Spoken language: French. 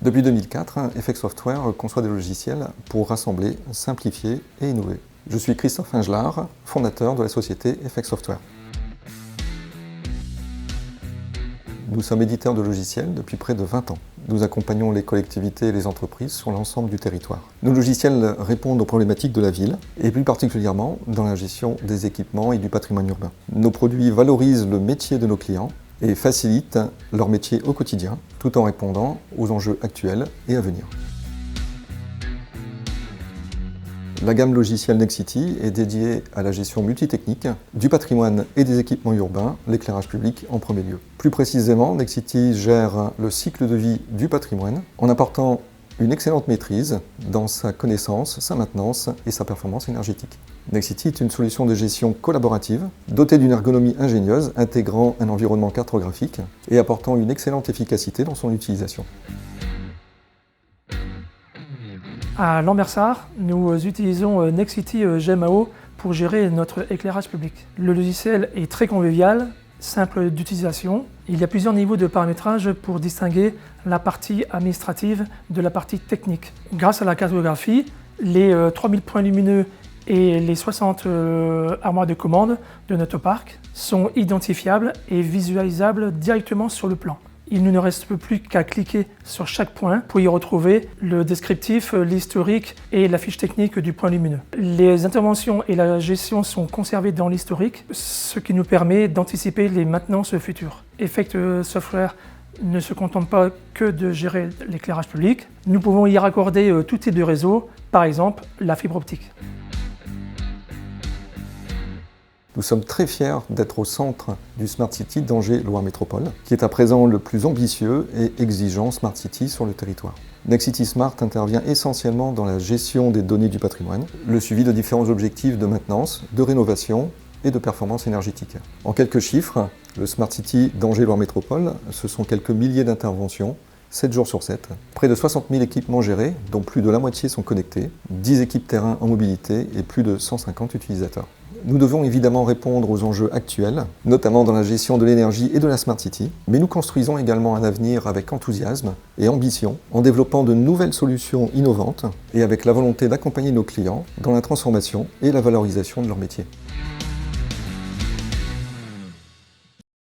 Depuis 2004, Effect Software conçoit des logiciels pour rassembler, simplifier et innover. Je suis Christophe Ingelard, fondateur de la société Effect Software. Nous sommes éditeurs de logiciels depuis près de 20 ans. Nous accompagnons les collectivités et les entreprises sur l'ensemble du territoire. Nos logiciels répondent aux problématiques de la ville, et plus particulièrement dans la gestion des équipements et du patrimoine urbain. Nos produits valorisent le métier de nos clients et facilitent leur métier au quotidien, tout en répondant aux enjeux actuels et à venir. La gamme logicielle Nexity est dédiée à la gestion multitechnique du patrimoine et des équipements urbains, l'éclairage public en premier lieu. Plus précisément, Nexity gère le cycle de vie du patrimoine en apportant une excellente maîtrise dans sa connaissance, sa maintenance et sa performance énergétique. Nexity est une solution de gestion collaborative, dotée d'une ergonomie ingénieuse, intégrant un environnement cartographique et apportant une excellente efficacité dans son utilisation. À Lambersart, nous utilisons Nexity GMAO pour gérer notre éclairage public. Le logiciel est très convivial, simple d'utilisation. Il y a plusieurs niveaux de paramétrage pour distinguer la partie administrative de la partie technique. Grâce à la cartographie, les 3000 points lumineux et les 60 armoires de commande de notre parc sont identifiables et visualisables directement sur le plan. Il ne nous reste plus qu'à cliquer sur chaque point pour y retrouver le descriptif, l'historique et la fiche technique du point lumineux. Les interventions et la gestion sont conservées dans l'historique, ce qui nous permet d'anticiper les maintenances futures. Effect Software ne se contente pas que de gérer l'éclairage public. Nous pouvons y raccorder tout type de réseau, par exemple la fibre optique. Nous sommes très fiers d'être au centre du Smart City d'Angers-Loire Métropole, qui est à présent le plus ambitieux et exigeant Smart City sur le territoire. Nexity Smart intervient essentiellement dans la gestion des données du patrimoine, le suivi de différents objectifs de maintenance, de rénovation et de performance énergétique. En quelques chiffres, le Smart City d'Angers-Loire Métropole, ce sont quelques milliers d'interventions, 7 jours sur 7, près de 60 000 équipements gérés, dont plus de la moitié sont connectés, 10 équipes terrain en mobilité et plus de 150 utilisateurs. Nous devons évidemment répondre aux enjeux actuels, notamment dans la gestion de l'énergie et de la Smart City, mais nous construisons également un avenir avec enthousiasme et ambition, en développant de nouvelles solutions innovantes et avec la volonté d'accompagner nos clients dans la transformation et la valorisation de leur métier.